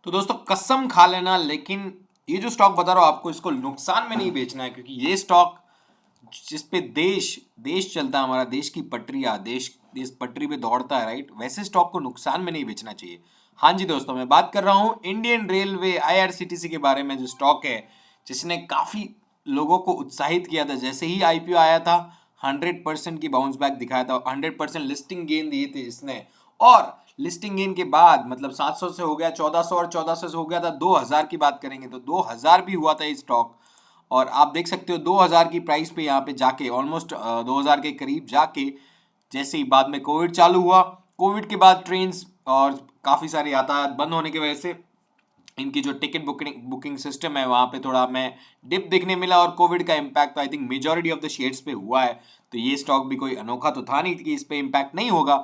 तो दोस्तों कसम खा लेना, लेकिन ये जो स्टॉक बता रहा हूँ आपको, इसको नुकसान में नहीं बेचना है, क्योंकि ये स्टॉक जिस पे देश देश चलता है, हमारा देश की पटरियां, देश देश पटरी पे दौड़ता है, राइट, वैसे स्टॉक को नुकसान में नहीं बेचना चाहिए। हाँ जी दोस्तों, मैं बात कर रहा हूँ इंडियन रेलवे आईआरसीटीसी के बारे में, जो स्टॉक है जिसने काफी लोगों को उत्साहित किया था। जैसे ही आईपीओ आया था 100% की बाउंस बैक दिखाया था, 100% लिस्टिंग गेन दिए थे इसने। और लिस्टिंग गेन के बाद मतलब 700 से हो गया 1400, और 1400 से हो गया था 2000 की बात करेंगे तो 2000 भी हुआ था ये स्टॉक। और आप देख सकते हो 2000 की प्राइस पे यहाँ पे जाके ऑलमोस्ट 2000 के करीब जाके, जैसे ही बाद में कोविड चालू हुआ, कोविड के बाद ट्रेन्स और काफ़ी सारे यातायात बंद होने की वजह से इनकी जो टिकट बुकिंग बुकिंग सिस्टम है वहाँ पे थोड़ा हमें डिप देखने मिला, और कोविड का इम्पैक्ट तो I think majority of the shares पे हुआ है। तो ये स्टॉक भी कोई अनोखा तो था नहीं कि इस पे इम्पैक्ट नहीं होगा।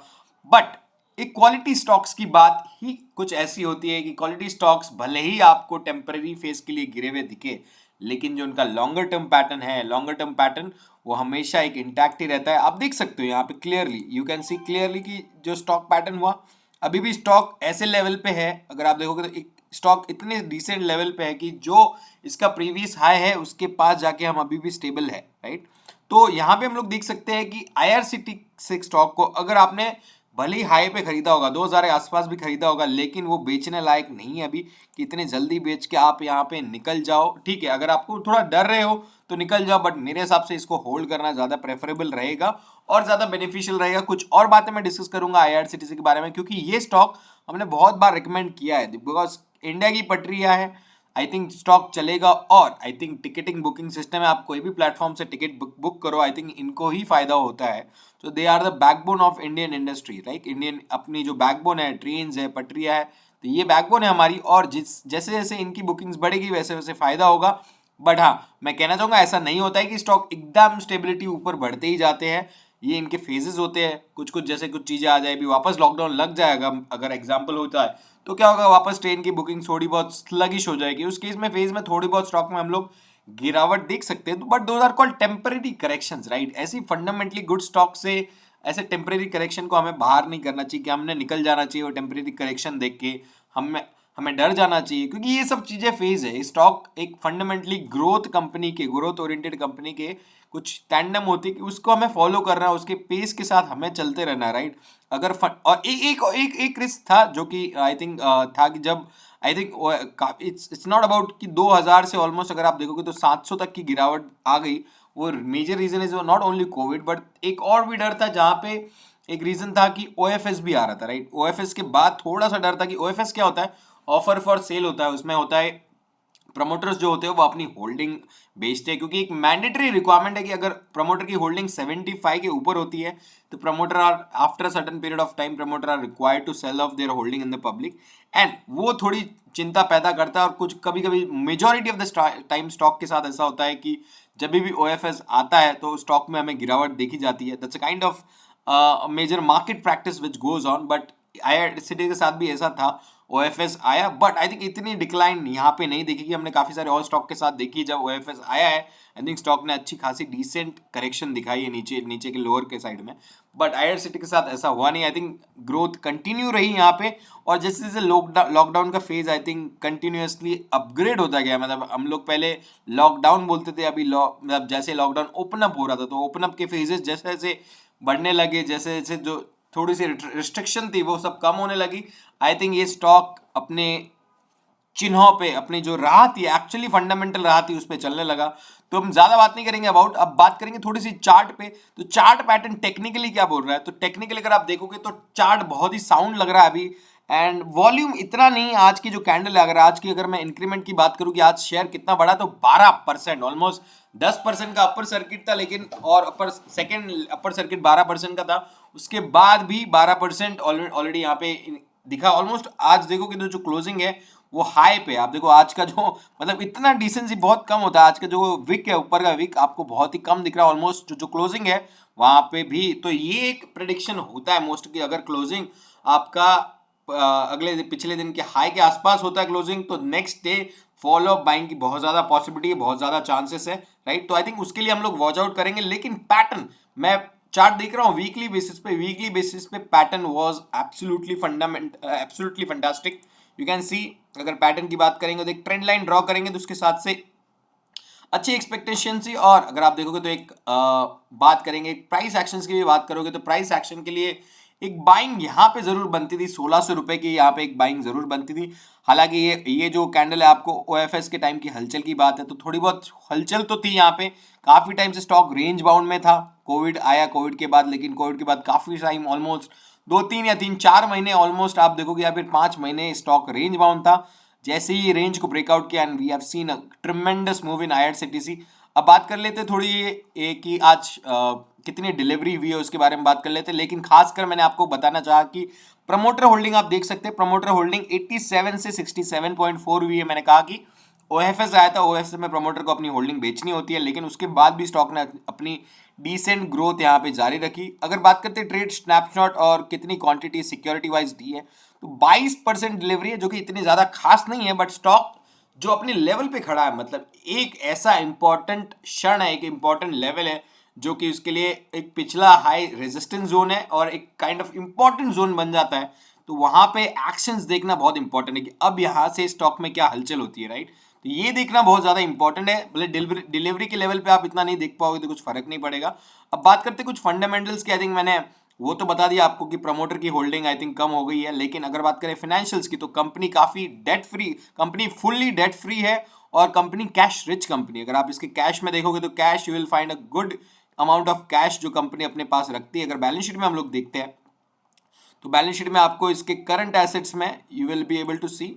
बट एक क्वालिटी स्टॉक्स की बात ही कुछ ऐसी होती है कि क्वालिटी स्टॉक्स भले ही आपको टेम्पररी फेज के लिए गिरे हुए दिखे, लेकिन जो उनका लॉन्गर टर्म पैटर्न है, लॉन्गर टर्म पैटर्न वो हमेशा एक इंटैक्ट ही रहता है। आप देख सकते हो यहाँ पे clearly, you can see clearly कि जो स्टॉक पैटर्न हुआ, अभी भी स्टॉक ऐसे लेवल पे है। अगर आप देखोगे तो एक स्टॉक इतने डिसेंट लेवल पे है कि जो इसका प्रीवियस हाई है उसके पास जाके हम अभी भी स्टेबल है, राइट। तो यहाँ पे हम लोग देख सकते हैं कि आईआरसीटीसी स्टॉक को अगर आपने भले ही हाई पे खरीदा होगा, 2000 के आसपास भी खरीदा होगा, लेकिन वो बेचने लायक नहीं है अभी कि इतने जल्दी बेच के आप यहाँ पे निकल जाओ। ठीक है, अगर आपको थोड़ा डर रहे हो तो निकल जाओ, बट मेरे हिसाब से इसको होल्ड करना ज़्यादा प्रेफरेबल रहेगा और ज़्यादा बेनिफिशियल रहेगा। कुछ और बातें मैं डिस्कस करूंगा आईआरसीटीसी के बारे में, क्योंकि ये स्टॉक हमने बहुत बार रिकमेंड किया है, बिकॉज इंडिया की पटरियां है। आई थिंक स्टॉक चलेगा, और I think ticketing booking system है, आप कोई भी प्लेटफॉर्म से टिकट बुक करो, आई थिंक इनको ही फायदा होता है। तो they are the backbone of Indian industry, right. Indian अपनी जो बैकबोन है, ट्रेन्स है, पटरिया है, तो ये बैकबोन है हमारी, और जिस जैसे जैसे इनकी बुकिंग्स बढ़ेगी वैसे वैसे फायदा होगा। बट हाँ, मैं कहना चाहूंगा ऐसा नहीं होता है कि स्टॉक एकदम स्टेबिलिटी ऊपर बढ़ते ही जाते हैं। ये इनके फेजेस होते हैं, कुछ कुछ जैसे कुछ चीजें आ जाए, भी वापस लॉकडाउन लग जाएगा अगर एग्जाम्पल होता है, तो क्या होगा, वापस ट्रेन की बुकिंग थोड़ी बहुत स्लगिश हो जाएगी। उस केस में फेज में थोड़ी बहुत स्टॉक में हम लोग गिरावट देख सकते हैं, but those are called temporary corrections, right. ऐसी फंडामेंटली गुड स्टॉक से ऐसे टेम्पररी करेक्शन को हमें बाहर नहीं करना चाहिए कि हमने निकल जाना चाहिए वो टेम्पररी करेक्शन देख के, हमें हमें डर जाना चाहिए, क्योंकि ये सब चीजें फेज है। स्टॉक एक फंडामेंटली ग्रोथ कंपनी के, ग्रोथ ओरिएंटेड कंपनी के कुछ टैंडम होती है कि उसको हमें फॉलो करना है, उसके पेस के साथ हमें चलते रहना है, राइट। अगर और एक रिस्क था जो कि आई थिंक था कि जब I think it's not about कि 2000 से ऑलमोस्ट अगर आप देखोगे तो 700 तक की गिरावट आ गई। वो major reason is not only COVID, but एक और भी डर था जहाँ पे एक रीजन था कि ओएफएस भी आ रहा था, राइट। ओएफएस के बाद थोड़ा सा डर था कि ओएफएस क्या होता है, ऑफर फॉर सेल होता है, उसमें होता है प्रमोटर्स जो होते हैं वो अपनी होल्डिंग बेचते हैं, क्योंकि एक मैंडेटरी रिक्वायरमेंट है कि अगर प्रमोटर की होल्डिंग 75 के ऊपर होती है तो promoter are after certain period of time promoter are required to sell off their holding in the public, and वो थोड़ी चिंता पैदा करता है। और कुछ कभी कभी majority of the time stock के साथ ऐसा होता है कि जब भी ओएफएस आता है तो स्टॉक में हमें गिरावट देखी जाती है। That's a kind of major market practice which goes on, but IRCT के साथ भी ऐसा था। ओएफएस आया, बट आई थिंक इतनी डिक्लाइन यहाँ पे नहीं देखी कि हमने काफी सारे और स्टॉक के साथ देखी। जब ओएफएस आया है आई थिंक स्टॉक ने अच्छी खासी डिसेंट करेक्शन दिखाई है नीचे नीचे के लोअर के साइड में, बट आईआरसीटी के साथ ऐसा हुआ नहीं। आई थिंक ग्रोथ कंटिन्यू रही यहाँ पे, और जैसे जैसे लॉकडाउन का phase I think continuously upgrade होता गया। मतलब हम लोग पहले लॉकडाउन बोलते थे, अभी मतलब जैसे लॉकडाउन ओपन अप हो रहा था तो ओपन अप के फेजेस जैसे जैसे बढ़ने लगे, जैसे जैसे जो थोड़ी सी रिस्ट्रिक्शन थी वो सब कम होने लगी। आई थिंक ये स्टॉक अपने चिन्हों पे, अपनी जो राह थी, एक्चुअली फंडामेंटल राह थी, उस पे चलने लगा। तो हम ज्यादा बात नहीं करेंगे अबाउट, अब बात करेंगे थोड़ी सी चार्ट पे। तो चार्ट पैटर्न टेक्निकली क्या बोल रहा है, तो टेक्निकली अगर आप देखोगे तो चार्ट बहुत ही साउंड लग रहा है अभी, एंड वॉल्यूम इतना नहीं। आज की जो कैंडल है, अगर मैं इंक्रीमेंट की बात करूं कि आज शेयर कितना बढ़ा, तो 12%, ऑलमोस्ट 10% का अपर सर्किट था, लेकिन और अपर सर्किट 12% का था, उसके बाद भी 12% ऑलरेडी यहाँ पे दिखा। ऑलमोस्ट आज देखोगे तो जो क्लोजिंग है वो हाई पे, आप देखो आज का जो मतलब इतना डिसेंसी बहुत कम होता है। आज का जो विक है, ऊपर का विक आपको बहुत ही कम दिख रहा है, ऑलमोस्ट जो क्लोजिंग है वहां पे भी। तो ये एक प्रेडिक्शन होता है मोस्ट की, अगर क्लोजिंग आपका अगले पिछले दिन के हाई के आसपास होता है क्लोजिंग, तो next day follow up buying की बहुत ज्यादा पॉसिबिलिटी है, बहुत ज्यादा चांसेस है, राइट। तो आई थिंक उसके लिए हम लोग वॉच आउट करेंगे। लेकिन पैटर्न मैं चार्ट देख रहा हूँ वीकली बेसिस पे pattern was absolutely fantastic. You can see, अगर पैटर्न की बात करेंगे तो एक ट्रेंड लाइन ड्रॉ करेंगे तो उसके साथ से अच्छी एक्सपेक्टेशन थी। और अगर आप देखोगे तो एक बात करेंगे, एक प्राइस एक्शंस की भी बात करोगे तो प्राइस एक्शन के लिए एक बाइंग यहाँ पे जरूर बनती थी, 1600 रुपए की यहाँ पे एक बाइंग जरूर बनती थी। हालांकि ये जो कैंडल है, आपको ओएफएस के टाइम की हलचल की बात है तो थोड़ी बहुत हलचल तो थी यहाँ पे। काफी टाइम से स्टॉक रेंज बाउंड में था, कोविड आया कोविड के बाद, लेकिन कोविड के बाद काफी टाइम ऑलमोस्ट 2 3 या 3 4 महीने ऑलमोस्ट आप देखोगे या फिर 5 महीने स्टॉक रेंज बाउंड था। जैसे ही रेंज को ब्रेकआउट किया and we have seen a tremendous move in IRCTC. अब बात कर लेते थोड़ी ये कि आज कितनी डिलीवरी हुई है उसके बारे में बात कर लेते, लेकिन खासकर मैंने आपको बताना चाहा कि प्रमोटर होल्डिंग आप देख सकते हैं, प्रमोटर होल्डिंग 87 से 67.4 हुई है। मैंने कहा कि ओएफएस आया था, ओएफएस में प्रमोटर को अपनी होल्डिंग बेचनी होती है, लेकिन उसके बाद भी स्टॉक ने अपनी डिसेंट ग्रोथ यहाँ पे जारी रखी। अगर बात करते हैं ट्रेड स्नैपशॉट और कितनी क्वांटिटी सिक्योरिटी वाइज दी है तो 22% डिलीवरी है, जो कि इतनी ज्यादा खास नहीं है, बट स्टॉक जो अपने लेवल पे खड़ा है, मतलब एक ऐसा इंपॉर्टेंट क्षण है, एक इंपॉर्टेंट लेवल है जो कि उसके लिए एक पिछला हाई रेजिस्टेंस जोन है और एक काइंड ऑफ इंपॉर्टेंट जोन बन जाता है। तो वहां पे एक्शंस देखना बहुत इंपॉर्टेंट है कि अब यहां से स्टॉक में क्या हलचल होती है, राइट। तो ये देखना बहुत ज्यादा इंपॉर्टेंट है। भले डिलीवरी के लेवल पे आप इतना नहीं देख पाओगे तो कुछ फर्क नहीं पड़ेगा। अब बात करते कुछ फंडामेंटल्स की, आई थिंक मैंने वो तो बता दिया आपको कि प्रमोटर की होल्डिंग आई थिंक कम हो गई है, लेकिन अगर बात करें फाइनेंशियल्स की तो कंपनी काफी debt free, company fully debt free है और कंपनी कैश रिच कंपनी। अगर आप इसके कैश में देखोगे तो cash you will find a good amount of cash जो कंपनी अपने पास रखती है। अगर बैलेंस शीट में हम लोग देखते हैं तो बैलेंस शीट में आपको इसके करंट एसेट्स में you will be able to see,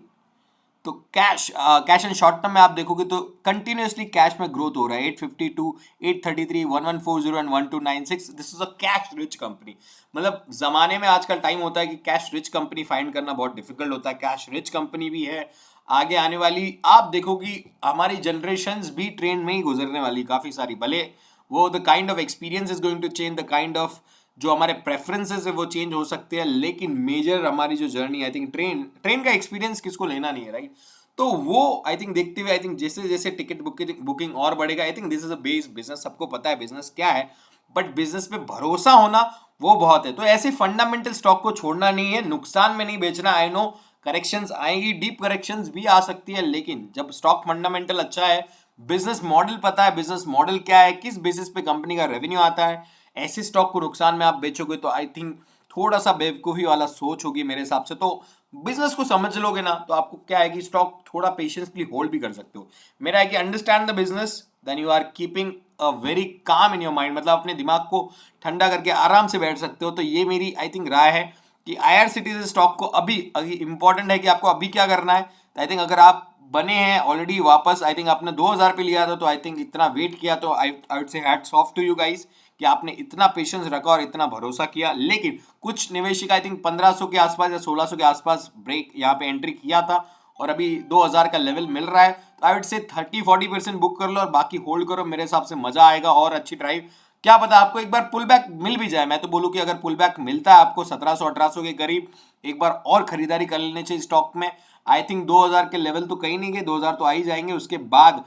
तो कैश एंड शॉर्ट टर्म में आप देखोगे तो कंटिन्यूअसली कैश में ग्रोथ हो रहा है, 852, 833, 1140 and 1296। This is a cash rich company. मतलब जमाने में आजकल टाइम होता है कि कैश रिच कंपनी फाइंड करना बहुत डिफिकल्ट होता है, कैश रिच कंपनी भी है। आगे आने वाली आप देखोगी हमारी जनरेशंस भी ट्रेन में ही गुजरने वाली काफी सारी, भले वो the kind of experience is going to change, the kind of जो हमारे प्रेफरेंसेस है वो चेंज हो सकते हैं, लेकिन मेजर हमारी जो जर्नी आई थिंक ट्रेन का एक्सपीरियंस किसको लेना नहीं है, राइट। तो वो आई थिंक देखते हुए आई थिंक जैसे जैसे टिकट बुकिंग और बढ़ेगा, आई think this is a base business, सबको पता है बिजनेस क्या है, बट बिजनेस पे भरोसा होना वो बहुत है। तो ऐसे फंडामेंटल स्टॉक को छोड़ना नहीं है, नुकसान में नहीं बेचना। आई नो करेक्शंस आएंगी, डीप करेक्शंस भी आ सकती है, लेकिन जब स्टॉक फंडामेंटल अच्छा है, बिजनेस मॉडल पता है, बिजनेस मॉडल क्या है, किस बेसिस पे कंपनी का रेवेन्यू आता है, ऐसे स्टॉक को नुकसान में आप बेचोगे तो आई थिंक थोड़ा सा बेवकूफी वाला सोच होगी मेरे हिसाब से। तो बिजनेस को समझ लोगे ना तो आपको क्या है कि स्टॉक थोड़ा पेशेंसली होल्ड भी कर सकते हो। मेरा है कि understand the business then you are keeping a very calm in your mind, मतलब अपने दिमाग को ठंडा करके आराम से बैठ सकते हो। तो ये मेरी आई थिंक राय है कि आईआरसीटीसी स्टॉक को अभी इंपॉर्टेंट है कि आपको अभी क्या करना है। आई थिंक अगर आप बने हैं ऑलरेडी वापस, आई थिंक आपने 2000 पे लिया था तो आई थिंक इतना वेट किया, तो I would say hats off to you guys कि आपने इतना पेशेंस रखा और इतना भरोसा किया। लेकिन कुछ निवेशक आई थिंक 1500 के आसपास या 1600 के आसपास ब्रेक यहाँ पे एंट्री किया था और अभी 2000 का लेवल मिल रहा है, तो आई वुड से 30-40% बुक कर लो और बाकी होल्ड करो। मेरे हिसाब से मजा आएगा और अच्छी ड्राइव, क्या पता आपको एक बार पुल बैक मिल भी जाए। मैं तो बोलूं कि अगर पुल बैक मिलता है आपको 1700-1800 के करीब, एक बार और खरीदारी कर लेनी चाहिए स्टॉक में। आई थिंक 2000 के लेवल तो कहीं नहीं गए, 2000 तो आ ही जाएंगे। उसके बाद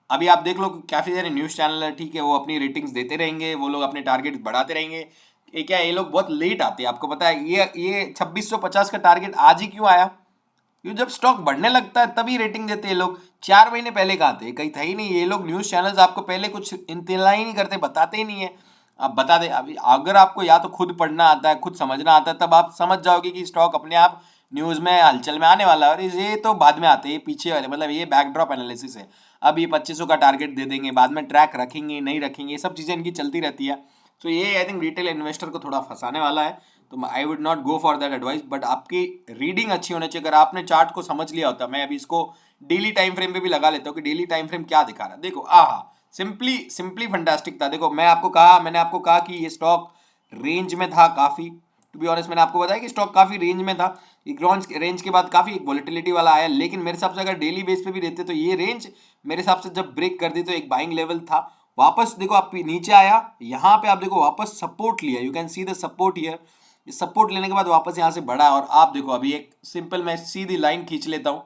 अभी आप देख लो कि काफी सारे न्यूज चैनल है, ठीक है, वो अपनी रेटिंग्स देते रहेंगे, वो लोग अपने टारगेट बढ़ाते रहेंगे। ये क्या, ये लोग बहुत लेट आते हैं, आपको पता है। ये 2650 का टारगेट आज ही क्यों आया? क्यों, जब स्टॉक बढ़ने लगता है तभी रेटिंग देते हैं लोग। 4 महीने पहले कहाँ थे, कहीं था ही नहीं। ये लोग न्यूज चैनल्स आपको पहले कुछ इंतला ही नहीं करते, बताते ही नहीं है। आप बता दे, अभी अगर आपको या तो खुद पढ़ना आता है, खुद समझना आता है, तब आप समझ जाओगे कि स्टॉक अपने आप न्यूज में हलचल में आने वाला है। और ये तो बाद में आते हैं, पीछे वाले, मतलब ये बैकड्रॉप एनालिसिस है। अब ये 2500 का टारगेट दे देंगे, बाद में ट्रैक रखेंगे नहीं रखेंगे, ये सब चीजें इनकी चलती रहती है। तो ये आई थिंक रिटेल इन्वेस्टर को थोड़ा फंसाने वाला है। तो I would not go for that advice, but आपकी रीडिंग अच्छी होनी चाहिए। अगर आपने चार्ट को समझ लिया होता, मैं अभी इसको डेली टाइम फ्रेम पे भी लगा लेता हूँ कि डेली टाइम फ्रेम क्या दिखा रहा है। देखो सिंपली फंटास्टिक था। देखो मैंने आपको कहा कि ये स्टॉक रेंज में था काफी। टू बी ऑनेस्ट मैंने आपको बताया कि स्टॉक काफी रेंज में था, रेंज के बाद काफी वोलेटिलिटी वाला आया, लेकिन मेरे हिसाब से अगर डेली बेस पे भी रहते तो ये रेंज मेरे हिसाब से जब ब्रेक कर दी तो एक बाइंग लेवल था। वापस देखो आप नीचे आया, यहाँ पे आप देखो वापस सपोर्ट लिया, you can see the support here. Support लेने के बाद वापस यहाँ से बढ़ा और आप देखो अभी एक सिंपल मैं सीधी लाइन खींच लेता हूं,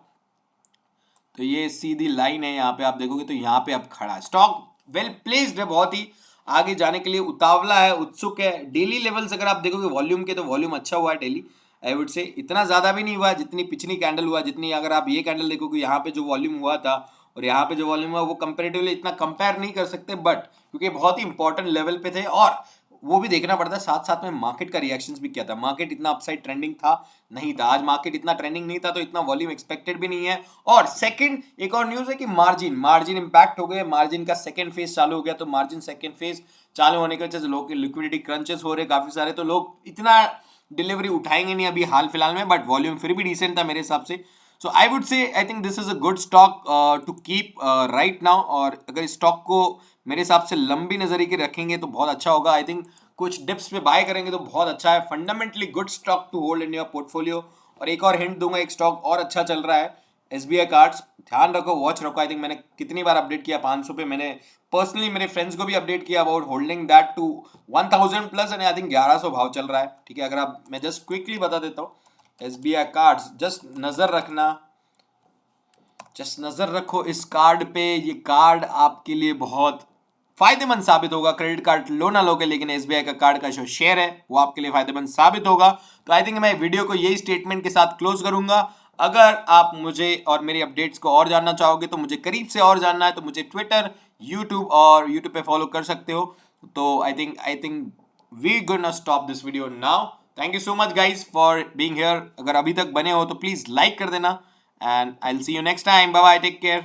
तो ये सीधी लाइन है, यहाँ पे आप देखोगे तो यहाँ पे अब खड़ा है स्टॉक, वेल प्लेस्ड है बहुत ही। आगे जाने के लिए उतावला है, उत्सुक है। डेली लेवल्स अगर आप देखोगे वॉल्यूम के, तो वॉल्यूम अच्छा हुआ है डेली, आई वुड से। इतना ज्यादा भी नहीं हुआ जितनी पिछली कैंडल हुआ, जितनी अगर आप ये कैंडल देखोगे यहाँ पे जो वॉल्यूम हुआ था और यहाँ पे जो वॉल्यूम हुआ, वो कंपेरेटिवली इतना कंपेयर नहीं कर सकते, बट क्योंकि बहुत ही इंपॉर्टेंट लेवल पे थे। और वो भी देखना पड़ता है साथ साथ में मार्केट का रिएक्शंस भी क्या था। मार्केट इतना अपसाइड ट्रेंडिंग था नहीं था, आज मार्केट इतना ट्रेंडिंग नहीं था, तो इतना वॉल्यूम एक्सपेक्टेड भी नहीं है। और सेकंड एक और न्यूज है कि मार्जिन इंपैक्ट हो गए, मार्जिन का सेकंड फेज चालू हो गया। तो मार्जिन सेकंड फेज चालू होने की वजह से लोग के लिक्विडिटी क्रंचेस हो रहे काफी सारे, तो लोग इतना डिलीवरी उठाएंगे नहीं अभी हाल फिलहाल में, बट वॉल्यूम फिर भी डिसेंट था मेरे हिसाब से। सो I would say I think this is a good stock to keep right now. और अगर स्टॉक को मेरे हिसाब से लंबी नजरी के रखेंगे तो बहुत अच्छा होगा। आई थिंक कुछ डिप्स पे बाय करेंगे तो बहुत अच्छा है। Fundamentally good stock to hold in your portfolio. और एक और हिंट दूंगा, एक स्टॉक और अच्छा चल रहा है, एसबीआई कार्ड्स। ध्यान रखो, वॉच रखो। आई थिंक मैंने कितनी बार अपडेट किया, 500 पे मैंने पर्सनली मेरे फ्रेंड्स को भी अपडेट किया about holding that to 1000 plus, and I think 1100 भाव चल रहा है। ठीक है, अगर आप, मैं जस्ट क्विकली बता देता हूँ, एसबीआई कार्ड्स, जस्ट नजर रखना, जस्ट नजर रखो इस कार्ड पे। ये कार्ड आपके लिए बहुत फायदेमंद साबित होगा। क्रेडिट कार्ड लो ना लोगे, लेकिन एसबीआई का कार्ड का जो शेयर है वो आपके लिए फायदेमंद साबित होगा। तो आई थिंक मैं वीडियो को यही स्टेटमेंट के साथ क्लोज करूंगा। अगर आप मुझे और मेरी अपडेट्स को और जानना चाहोगे, तो मुझे करीब से और जानना है, तो मुझे ट्विटर, यूट्यूब पे फॉलो कर सकते हो। तो I think we gonna stop this video now. Thank you so much guys for being here. अगर अभी तक बने हो तो प्लीज लाइक कर देना, and I will see you next time. Bye bye, take care.